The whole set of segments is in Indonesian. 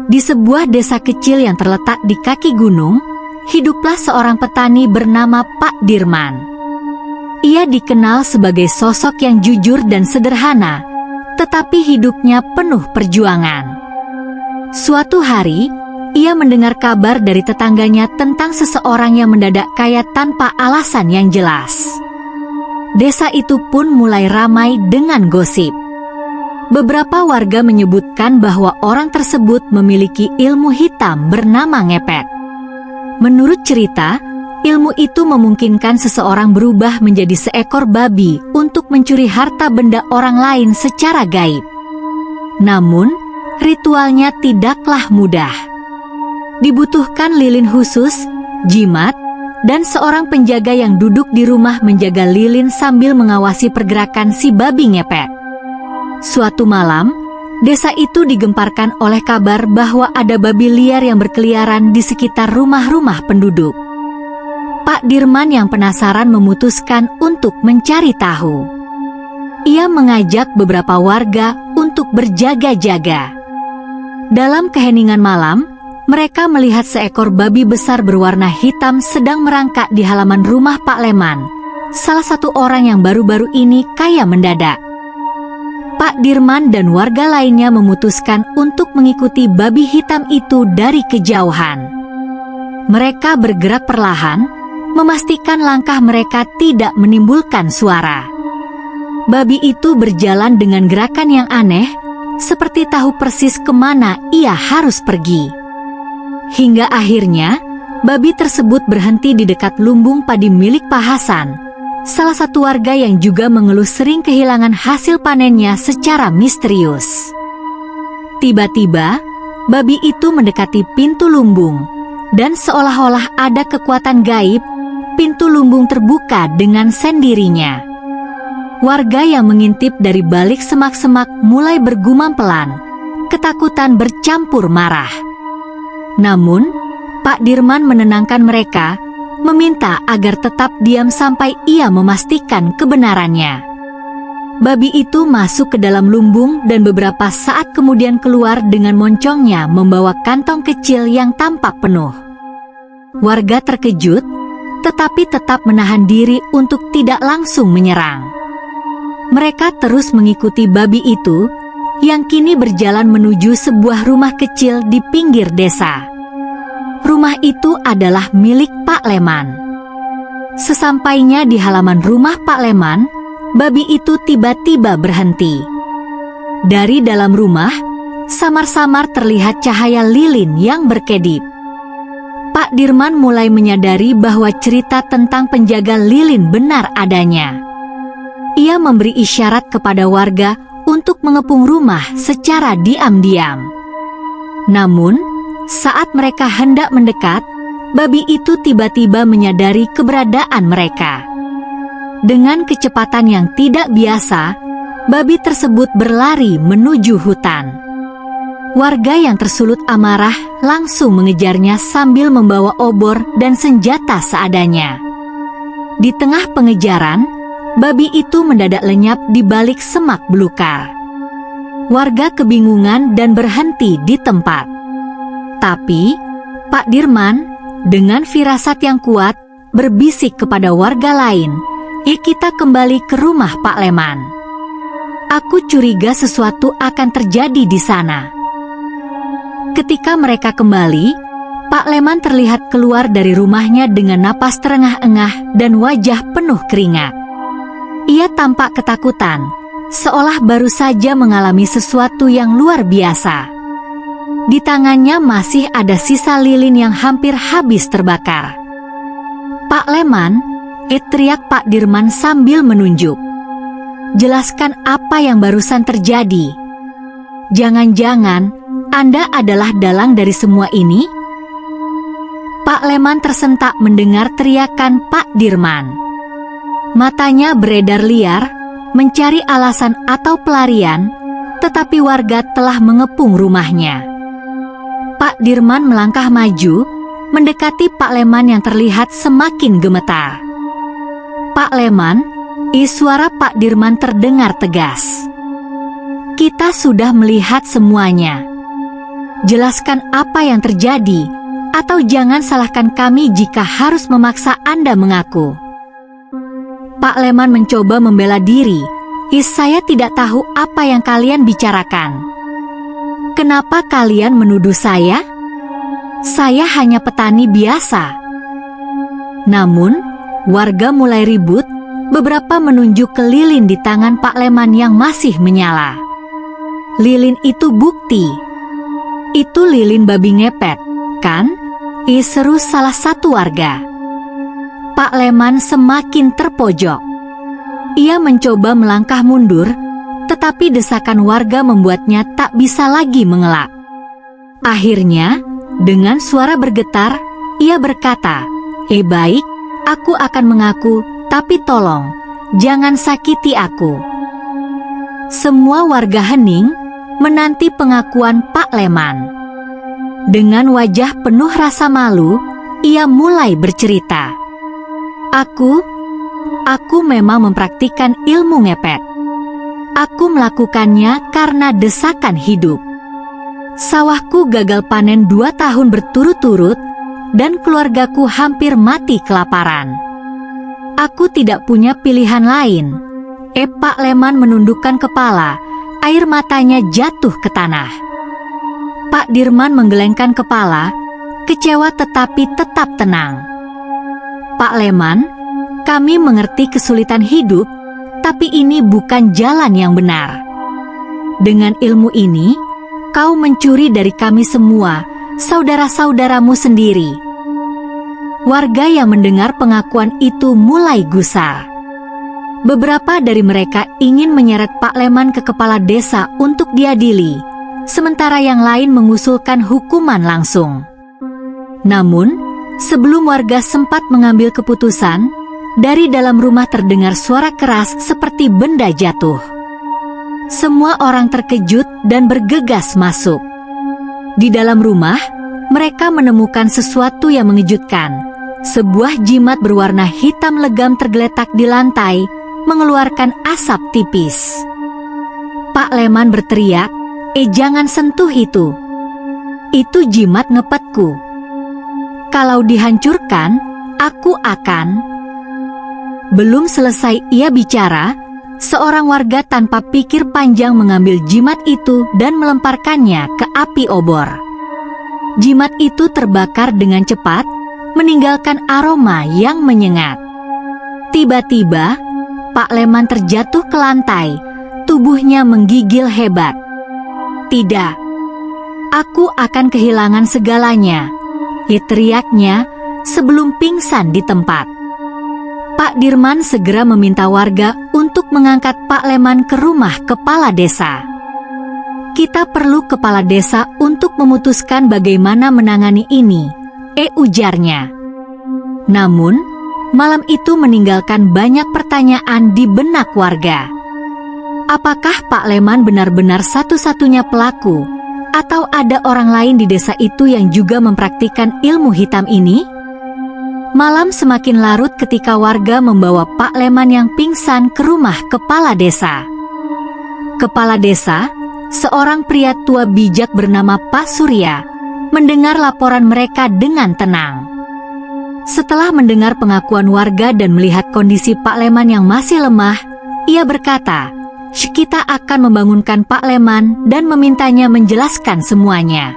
Di sebuah desa kecil yang terletak di kaki gunung, hiduplah seorang petani bernama Pak Dirman. Ia dikenal sebagai sosok yang jujur dan sederhana, tetapi hidupnya penuh perjuangan. Suatu hari, ia mendengar kabar dari tetangganya tentang seseorang yang mendadak kaya tanpa alasan yang jelas. Desa itu pun mulai ramai dengan gosip. Beberapa warga menyebutkan bahwa orang tersebut memiliki ilmu hitam bernama ngepet. Menurut cerita, ilmu itu memungkinkan seseorang berubah menjadi seekor babi untuk mencuri harta benda orang lain secara gaib. Namun, ritualnya tidaklah mudah. Dibutuhkan lilin khusus, jimat, dan seorang penjaga yang duduk di rumah menjaga lilin sambil mengawasi pergerakan si babi ngepet. Suatu malam, desa itu digemparkan oleh kabar bahwa ada babi liar yang berkeliaran di sekitar rumah-rumah penduduk. Pak Dirman yang penasaran memutuskan untuk mencari tahu. Ia mengajak beberapa warga untuk berjaga-jaga. Dalam keheningan malam, mereka melihat seekor babi besar berwarna hitam sedang merangkak di halaman rumah Pak Leman, salah satu orang yang baru-baru ini kaya mendadak. Pak Dirman dan warga lainnya memutuskan untuk mengikuti babi hitam itu dari kejauhan. Mereka bergerak perlahan, memastikan langkah mereka tidak menimbulkan suara. Babi itu berjalan dengan gerakan yang aneh, seperti tahu persis kemana ia harus pergi. Hingga akhirnya, babi tersebut berhenti di dekat lumbung padi milik Pak Hasan, salah satu warga yang juga mengeluh sering kehilangan hasil panennya secara misterius. Tiba-tiba, babi itu mendekati pintu lumbung, dan seolah-olah ada kekuatan gaib, pintu lumbung terbuka dengan sendirinya. Warga yang mengintip dari balik semak-semak mulai bergumam pelan, ketakutan bercampur marah. Namun, Pak Dirman menenangkan mereka, meminta agar tetap diam sampai ia memastikan kebenarannya. Babi itu masuk ke dalam lumbung dan beberapa saat kemudian keluar dengan moncongnya membawa kantong kecil yang tampak penuh. Warga terkejut, tetapi tetap menahan diri untuk tidak langsung menyerang. Mereka terus mengikuti babi itu, yang kini berjalan menuju sebuah rumah kecil di pinggir desa. Rumah itu adalah milik Pak Leman. Sesampainya di halaman rumah Pak Leman, babi itu tiba-tiba berhenti. Dari dalam rumah, samar-samar terlihat cahaya lilin yang berkedip. Pak Dirman mulai menyadari bahwa cerita tentang penjaga lilin benar adanya. Ia memberi isyarat kepada warga untuk mengepung rumah secara diam-diam. Namun, saat mereka hendak mendekat, babi itu tiba-tiba menyadari keberadaan mereka. Dengan kecepatan yang tidak biasa, babi tersebut berlari menuju hutan. Warga yang tersulut amarah langsung mengejarnya sambil membawa obor dan senjata seadanya. Di tengah pengejaran, babi itu mendadak lenyap di balik semak belukar. Warga kebingungan dan berhenti di tempat. Tapi, Pak Dirman, dengan firasat yang kuat, berbisik kepada warga lain, kita kembali ke rumah Pak Leman. Aku curiga sesuatu akan terjadi di sana. Ketika mereka kembali, Pak Leman terlihat keluar dari rumahnya dengan napas terengah-engah dan wajah penuh keringat. Ia tampak ketakutan, seolah baru saja mengalami sesuatu yang luar biasa. Di tangannya masih ada sisa lilin yang hampir habis terbakar. Pak Leman, teriak Pak Dirman sambil menunjuk. Jelaskan apa yang barusan terjadi. Jangan-jangan Anda adalah dalang dari semua ini? Pak Leman tersentak mendengar teriakan Pak Dirman. Matanya beredar liar, mencari alasan atau pelarian, tetapi warga telah mengepung rumahnya. Pak Dirman melangkah maju, mendekati Pak Leman yang terlihat semakin gemetar. Pak Leman, suara Pak Dirman terdengar tegas. Kita sudah melihat semuanya. jelaskan apa yang terjadi, atau jangan salahkan kami jika harus memaksa Anda mengaku." Pak Leman mencoba membela diri. "Saya tidak tahu apa yang kalian bicarakan. Kenapa kalian menuduh saya? Saya hanya petani biasa." Namun, warga mulai ribut. Beberapa menunjuk ke lilin di tangan Pak Leman yang masih menyala. "Lilin itu bukti." "Itu lilin babi ngepet, kan?" seru salah satu warga. Pak Leman semakin terpojok. Ia mencoba melangkah mundur, tetapi desakan warga membuatnya tak bisa lagi mengelak. Akhirnya, dengan suara bergetar, ia berkata, "Baik, aku akan mengaku, tapi tolong, jangan sakiti aku." Semua warga hening, menanti pengakuan Pak Leman. Dengan wajah penuh rasa malu, ia mulai bercerita. Aku memang mempraktikkan ilmu ngepet. Aku melakukannya karena desakan hidup. Sawahku gagal panen 2 tahun berturut-turut, dan keluargaku hampir mati kelaparan. Aku tidak punya pilihan lain." Pak Leman menundukkan kepala, air matanya jatuh ke tanah. Pak Dirman menggelengkan kepala, kecewa tetapi tetap tenang. "Pak Leman, kami mengerti kesulitan hidup, tapi ini bukan jalan yang benar. Dengan ilmu ini, kau mencuri dari kami semua, saudara-saudaramu sendiri." Warga yang mendengar pengakuan itu mulai gusar. Beberapa dari mereka ingin menyeret Pak Leman ke kepala desa untuk diadili, sementara yang lain mengusulkan hukuman langsung. Namun, sebelum warga sempat mengambil keputusan, dari dalam rumah terdengar suara keras seperti benda jatuh. Semua orang terkejut dan bergegas masuk. Di dalam rumah, mereka menemukan sesuatu yang mengejutkan. Sebuah jimat berwarna hitam legam tergeletak di lantai, mengeluarkan asap tipis. Pak Leman berteriak, Jangan sentuh itu. Itu jimat ngepetku. Kalau dihancurkan, aku akan..." Belum selesai ia bicara, seorang warga tanpa pikir panjang mengambil jimat itu dan melemparkannya ke api obor. Jimat itu terbakar dengan cepat, meninggalkan aroma yang menyengat. Tiba-tiba, Pak Leman terjatuh ke lantai, tubuhnya menggigil hebat. "Tidak, aku akan kehilangan segalanya," teriaknya sebelum pingsan di tempat. Pak Dirman segera meminta warga untuk mengangkat Pak Leman ke rumah kepala desa. "Kita perlu kepala desa untuk memutuskan bagaimana menangani ini," ujarnya. Namun, malam itu meninggalkan banyak pertanyaan di benak warga. Apakah Pak Leman benar-benar satu-satunya pelaku, atau ada orang lain di desa itu yang juga mempraktikkan ilmu hitam ini? Malam semakin larut ketika warga membawa Pak Leman yang pingsan ke rumah kepala desa. Kepala desa, seorang pria tua bijak bernama Pak Surya, mendengar laporan mereka dengan tenang. Setelah mendengar pengakuan warga dan melihat kondisi Pak Leman yang masih lemah, ia berkata, "Kita akan membangunkan Pak Leman dan memintanya menjelaskan semuanya.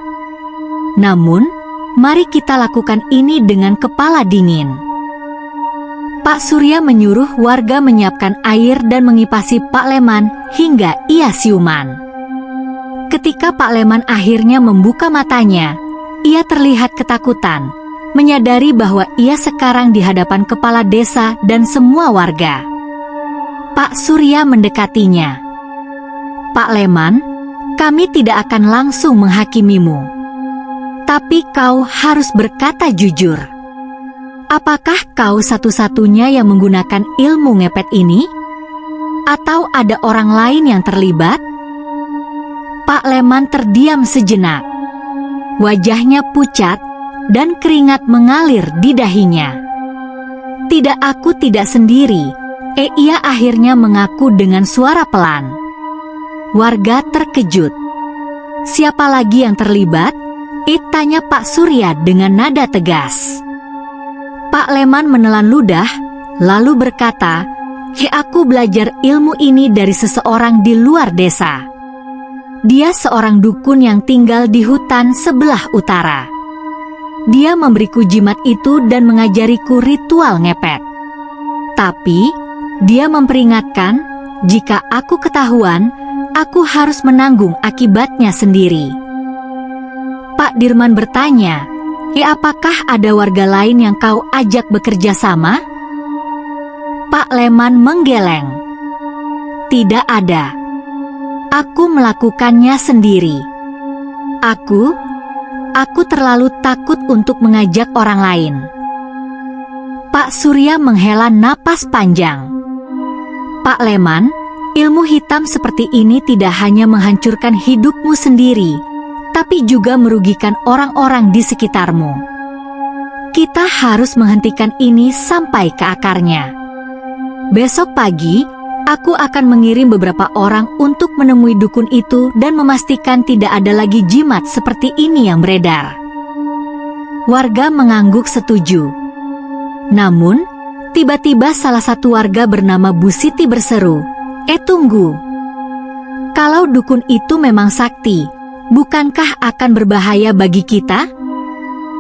Namun, mari kita lakukan ini dengan kepala dingin." Pak Surya menyuruh warga menyiapkan air dan mengipasi Pak Leman hingga ia siuman. Ketika Pak Leman akhirnya membuka matanya, ia terlihat ketakutan, menyadari bahwa ia sekarang di hadapan kepala desa dan semua warga. Pak Surya mendekatinya. "Pak Leman, kami tidak akan langsung menghakimimu. Tapi kau harus berkata jujur. Apakah kau satu-satunya yang menggunakan ilmu ngepet ini? Atau ada orang lain yang terlibat?" Pak Leman terdiam sejenak. Wajahnya pucat dan keringat mengalir di dahinya. "Tidak, aku tidak sendiri," ia akhirnya mengaku dengan suara pelan. Warga terkejut. Siapa lagi yang terlibat? Tanya Pak Surya dengan nada tegas. Pak Leman menelan ludah, lalu berkata, aku belajar ilmu ini dari seseorang di luar desa. Dia seorang dukun yang tinggal di hutan sebelah utara. Dia memberiku jimat itu dan mengajariku ritual ngepet. Tapi, dia memperingatkan, jika aku ketahuan, aku harus menanggung akibatnya sendiri. Pak Dirman bertanya, apakah ada warga lain yang kau ajak bekerja sama? Pak Leman menggeleng. Tidak ada. Aku melakukannya sendiri. Aku terlalu takut untuk mengajak orang lain. Pak Surya menghela napas panjang. Pak Leman, ilmu hitam seperti ini tidak hanya menghancurkan hidupmu sendiri, tapi juga merugikan orang-orang di sekitarmu. Kita harus menghentikan ini sampai ke akarnya. Besok pagi, aku akan mengirim beberapa orang untuk menemui dukun itu dan memastikan tidak ada lagi jimat seperti ini yang beredar. Warga mengangguk setuju. Namun, tiba-tiba salah satu warga bernama Bu Siti berseru, tunggu. Kalau dukun itu memang sakti, bukankah akan berbahaya bagi kita?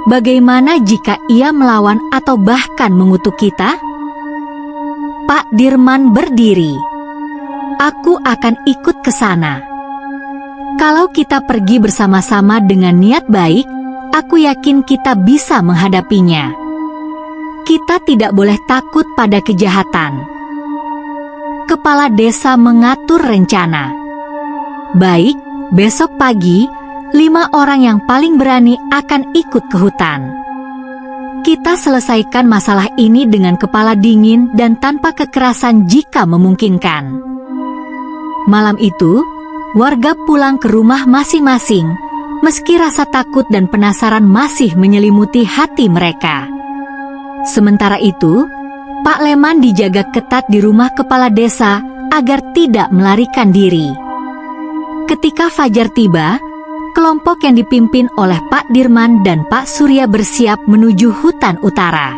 Bagaimana jika ia melawan atau bahkan mengutuk kita? Pak Dirman berdiri. Aku akan ikut ke sana. Kalau kita pergi bersama-sama dengan niat baik, aku yakin kita bisa menghadapinya. Kita tidak boleh takut pada kejahatan. Kepala desa mengatur rencana. Baik, besok pagi, 5 orang yang paling berani akan ikut ke hutan. Kita selesaikan masalah ini dengan kepala dingin dan tanpa kekerasan jika memungkinkan. Malam itu, warga pulang ke rumah masing-masing, meski rasa takut dan penasaran masih menyelimuti hati mereka. Sementara itu, Pak Leman dijaga ketat di rumah kepala desa agar tidak melarikan diri. Ketika fajar tiba, kelompok yang dipimpin oleh Pak Dirman dan Pak Surya bersiap menuju hutan utara.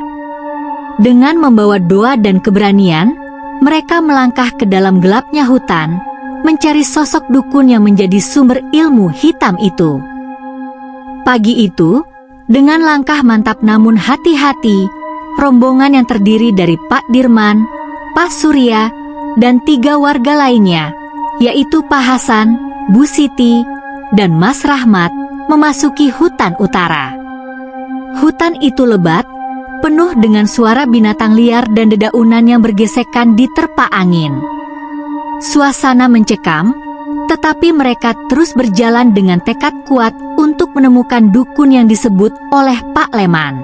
Dengan membawa doa dan keberanian, mereka melangkah ke dalam gelapnya hutan, mencari sosok dukun yang menjadi sumber ilmu hitam itu. Pagi itu, dengan langkah mantap namun hati-hati, rombongan yang terdiri dari Pak Dirman, Pak Surya, dan 3 warga lainnya, yaitu Pak Hasan, Bu Siti, dan Mas Rahmat, memasuki hutan utara. Hutan itu lebat, penuh dengan suara binatang liar dan dedaunan yang bergesekan diterpa angin. Suasana mencekam, tetapi mereka terus berjalan dengan tekad kuat untuk menemukan dukun yang disebut oleh Pak Leman.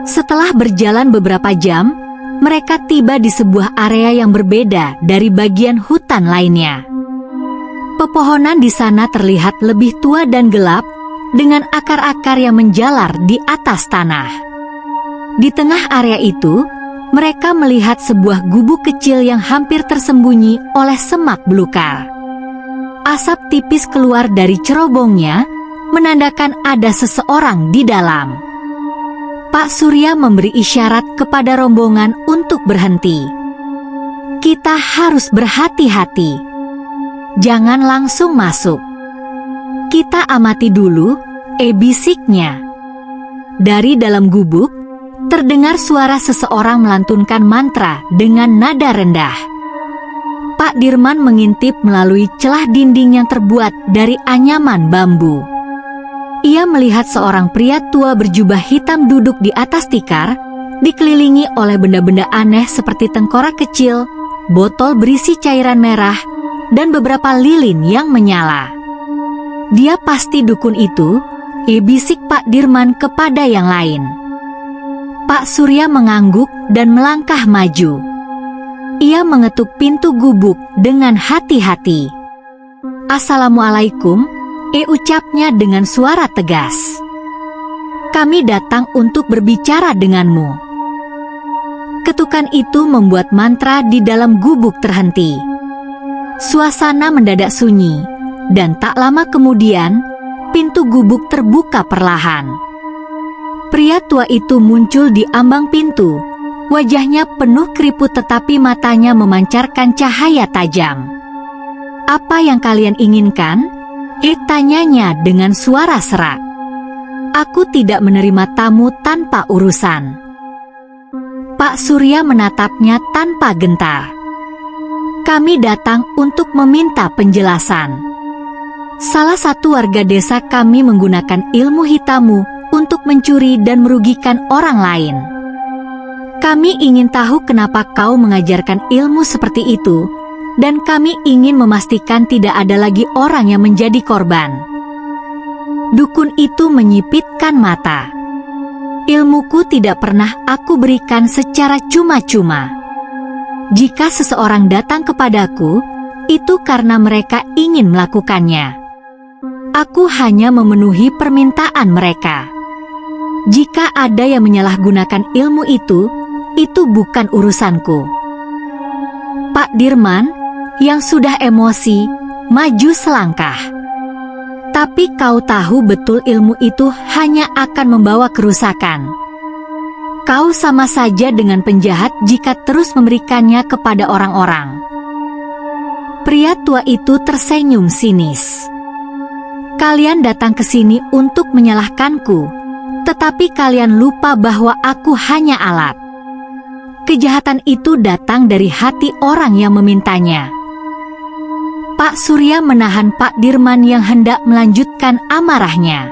Setelah berjalan beberapa jam, mereka tiba di sebuah area yang berbeda dari bagian hutan lainnya. Pepohonan di sana terlihat lebih tua dan gelap, dengan akar-akar yang menjalar di atas tanah. Di tengah area itu, mereka melihat sebuah gubuk kecil yang hampir tersembunyi oleh semak belukar. Asap tipis keluar dari cerobongnya, menandakan ada seseorang di dalam. Pak Surya memberi isyarat kepada rombongan untuk berhenti. Kita harus berhati-hati. Jangan langsung masuk. Kita amati dulu, bisiknya. Dari dalam gubuk, terdengar suara seseorang melantunkan mantra dengan nada rendah. Pak Dirman mengintip melalui celah dinding yang terbuat dari anyaman bambu. Ia melihat seorang pria tua berjubah hitam duduk di atas tikar, dikelilingi oleh benda-benda aneh seperti tengkorak kecil, botol berisi cairan merah, dan beberapa lilin yang menyala. Dia pasti dukun itu, bisik Pak Dirman kepada yang lain. Pak Surya mengangguk dan melangkah maju. Ia mengetuk pintu gubuk dengan hati-hati. Assalamualaikum, ucapnya dengan suara tegas. Kami datang untuk berbicara denganmu. Ketukan itu membuat mantra di dalam gubuk terhenti. Suasana mendadak sunyi, dan tak lama kemudian, pintu gubuk terbuka perlahan. Pria tua itu muncul di ambang pintu. Wajahnya penuh keriput tetapi matanya memancarkan cahaya tajam. "Apa yang kalian inginkan?" tanyanya dengan suara serak. "Aku tidak menerima tamu tanpa urusan." Pak Surya menatapnya tanpa gentar. "Kami datang untuk meminta penjelasan. Salah satu warga desa kami menggunakan ilmu hitammu untuk mencuri dan merugikan orang lain. Kami ingin tahu kenapa kau mengajarkan ilmu seperti itu, dan kami ingin memastikan tidak ada lagi orang yang menjadi korban." Dukun itu menyipitkan mata. "Ilmuku tidak pernah aku berikan secara cuma-cuma. Jika seseorang datang kepadaku, itu karena mereka ingin melakukannya. Aku hanya memenuhi permintaan mereka. Jika ada yang menyalahgunakan ilmu itu bukan urusanku." Pak Dirman, yang sudah emosi, maju selangkah. "Tapi kau tahu betul ilmu itu hanya akan membawa kerusakan. Kau sama saja dengan penjahat jika terus memberikannya kepada orang-orang." Pria tua itu tersenyum sinis. "Kalian datang ke sini untuk menyalahkanku, tetapi kalian lupa bahwa aku hanya alat. Kejahatan itu datang dari hati orang yang memintanya." Pak Surya menahan Pak Dirman yang hendak melanjutkan amarahnya.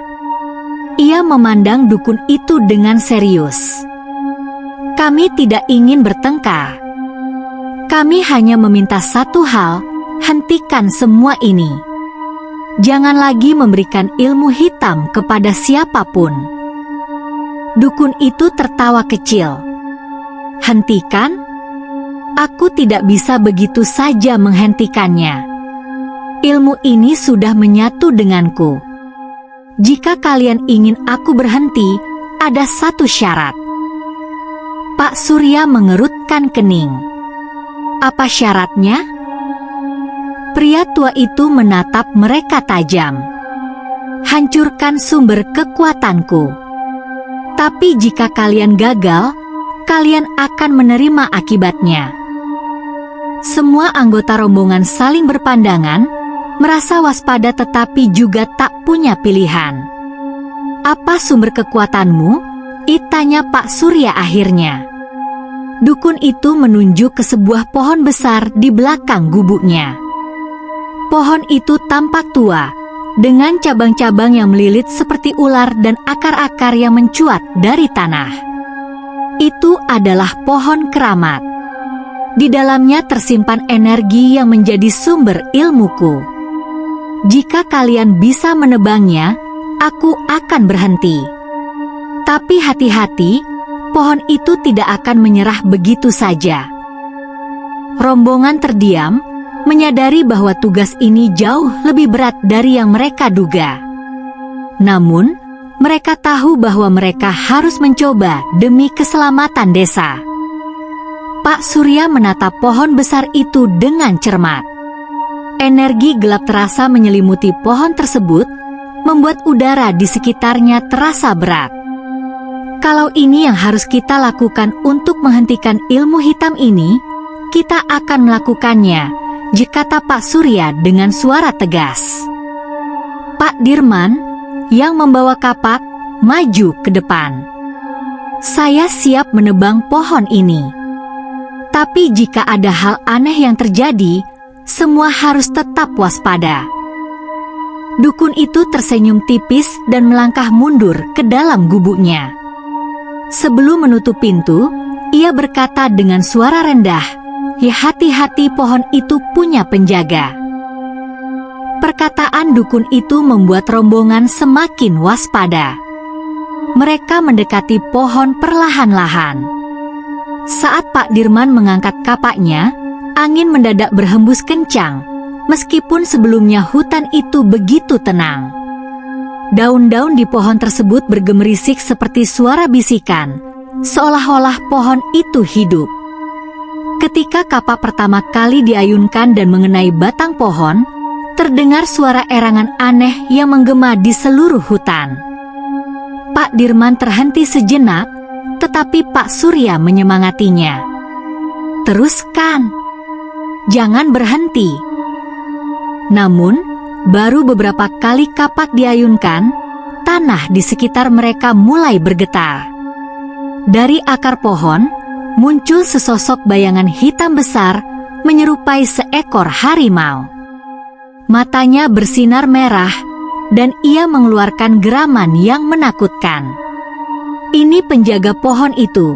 Ia memandang dukun itu dengan serius. "Kami tidak ingin bertengkar. Kami hanya meminta satu hal, hentikan semua ini. Jangan lagi memberikan ilmu hitam kepada siapapun." Dukun itu tertawa kecil. "Hentikan? Aku tidak bisa begitu saja menghentikannya. Ilmu ini sudah menyatu denganku. Jika kalian ingin aku berhenti, ada satu syarat." Pak Surya mengerutkan kening. "Apa syaratnya?" Pria tua itu menatap mereka tajam. "Hancurkan sumber kekuatanku. Tapi jika kalian gagal, kalian akan menerima akibatnya." Semua anggota rombongan saling berpandangan, merasa waspada tetapi juga tak punya pilihan. "Apa sumber kekuatanmu?" tanya Pak Surya akhirnya. Dukun itu menunjuk ke sebuah pohon besar di belakang gubuknya. Pohon itu tampak tua, dengan cabang-cabang yang melilit seperti ular dan akar-akar yang mencuat dari tanah. Itu adalah pohon keramat. Di dalamnya tersimpan energi yang menjadi sumber ilmuku. Jika kalian bisa menebangnya, aku akan berhenti. Tapi hati-hati, pohon itu tidak akan menyerah begitu saja. Rombongan terdiam, menyadari bahwa tugas ini jauh lebih berat dari yang mereka duga. Namun, mereka tahu bahwa mereka harus mencoba demi keselamatan desa. Pak Surya menatap pohon besar itu dengan cermat. Energi gelap terasa menyelimuti pohon tersebut, membuat udara di sekitarnya terasa berat. "Kalau ini yang harus kita lakukan untuk menghentikan ilmu hitam ini, kita akan melakukannya," kata Pak Surya dengan suara tegas. Pak Dirman, yang membawa kapak, maju ke depan. "Saya siap menebang pohon ini. Tapi jika ada hal aneh yang terjadi, semua harus tetap waspada." Dukun itu tersenyum tipis dan melangkah mundur ke dalam gubuknya. Sebelum menutup pintu, ia berkata dengan suara rendah, "Ya, hati-hati, pohon itu punya penjaga." Perkataan dukun itu membuat rombongan semakin waspada. Mereka mendekati pohon perlahan-lahan. Saat Pak Dirman mengangkat kapaknya, angin mendadak berhembus kencang, meskipun sebelumnya hutan itu begitu tenang. Daun-daun di pohon tersebut bergemerisik seperti suara bisikan, seolah-olah pohon itu hidup. Ketika kapak pertama kali diayunkan dan mengenai batang pohon, terdengar suara erangan aneh yang menggema di seluruh hutan. Pak Dirman terhenti sejenak, tetapi Pak Surya menyemangatinya. "Teruskan, jangan berhenti." Namun, baru beberapa kali kapak diayunkan, tanah di sekitar mereka mulai bergetar. Dari akar pohon, muncul sesosok bayangan hitam besar menyerupai seekor harimau. Matanya bersinar merah, dan ia mengeluarkan geraman yang menakutkan. "Ini penjaga pohon itu,"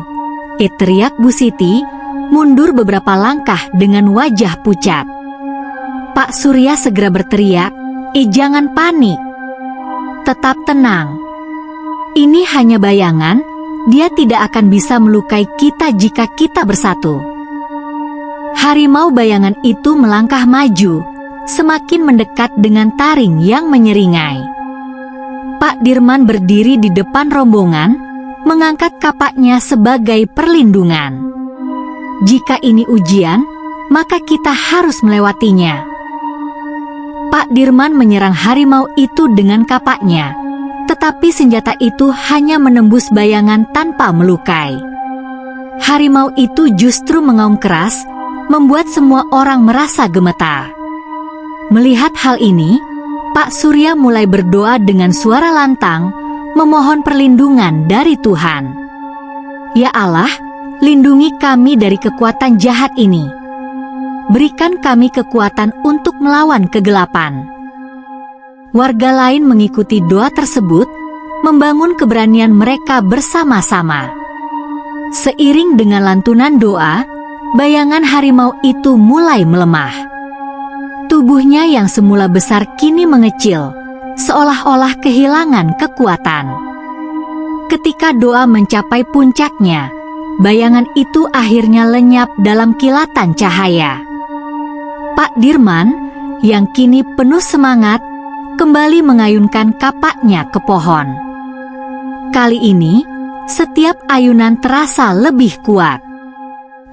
teriak Bu Siti, mundur beberapa langkah dengan wajah pucat. Pak Surya segera berteriak, "Jangan panik. Tetap tenang. Ini hanya bayangan, dia tidak akan bisa melukai kita jika kita bersatu." Harimau bayangan itu melangkah maju, semakin mendekat dengan taring yang menyeringai. Pak Dirman berdiri di depan rombongan, mengangkat kapaknya sebagai perlindungan. "Jika ini ujian, maka kita harus melewatinya." Pak Dirman menyerang harimau itu dengan kapaknya, tetapi senjata itu hanya menembus bayangan tanpa melukai. Harimau itu justru mengaum keras, membuat semua orang merasa gemetar. Melihat hal ini, Pak Surya mulai berdoa dengan suara lantang, memohon perlindungan dari Tuhan. "Ya Allah, lindungi kami dari kekuatan jahat ini. Berikan kami kekuatan untuk melawan kegelapan." Warga lain mengikuti doa tersebut, membangun keberanian mereka bersama-sama. Seiring dengan lantunan doa, bayangan harimau itu mulai melemah. Tubuhnya yang semula besar kini mengecil, seolah-olah kehilangan kekuatan. Ketika doa mencapai puncaknya, bayangan itu akhirnya lenyap dalam kilatan cahaya. Pak Dirman, yang kini penuh semangat, kembali mengayunkan kapaknya ke pohon. Kali ini, setiap ayunan terasa lebih kuat.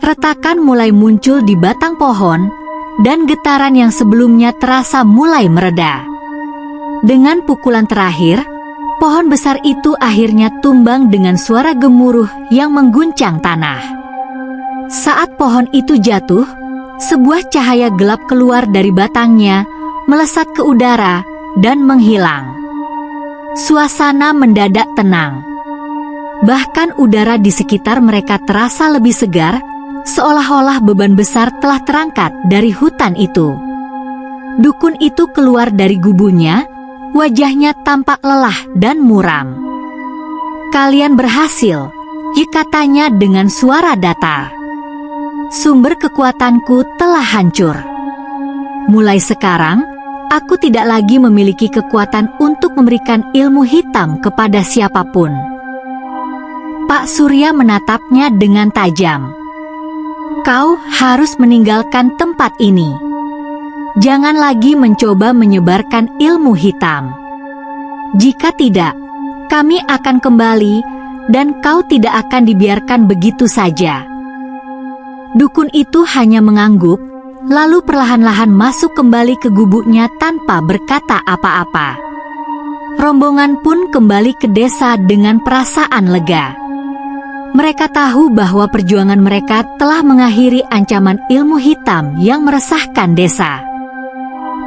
Retakan mulai muncul di batang pohon, dan getaran yang sebelumnya terasa mulai mereda. Dengan pukulan terakhir, pohon besar itu akhirnya tumbang dengan suara gemuruh yang mengguncang tanah. Saat pohon itu jatuh, sebuah cahaya gelap keluar dari batangnya, melesat ke udara, dan menghilang. Suasana mendadak tenang. Bahkan udara di sekitar mereka terasa lebih segar, seolah-olah beban besar telah terangkat dari hutan itu. Dukun itu keluar dari gubunya, wajahnya tampak lelah dan muram. "Kalian berhasil," katanya dengan suara datar. "Sumber kekuatanku telah hancur. Mulai sekarang, aku tidak lagi memiliki kekuatan untuk memberikan ilmu hitam kepada siapapun." Pak Surya menatapnya dengan tajam. "Kau harus meninggalkan tempat ini. Jangan lagi mencoba menyebarkan ilmu hitam. Jika tidak, kami akan kembali dan kau tidak akan dibiarkan begitu saja." Dukun itu hanya mengangguk, lalu perlahan-lahan masuk kembali ke gubuknya tanpa berkata apa-apa. Rombongan pun kembali ke desa dengan perasaan lega. Mereka tahu bahwa perjuangan mereka telah mengakhiri ancaman ilmu hitam yang meresahkan desa.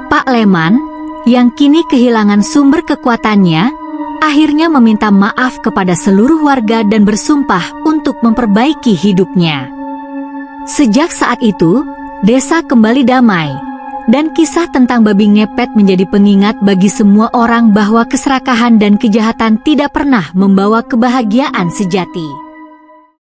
Pak Leman, yang kini kehilangan sumber kekuatannya, akhirnya meminta maaf kepada seluruh warga dan bersumpah untuk memperbaiki hidupnya. Sejak saat itu, desa kembali damai, dan kisah tentang babi ngepet menjadi pengingat bagi semua orang bahwa keserakahan dan kejahatan tidak pernah membawa kebahagiaan sejati.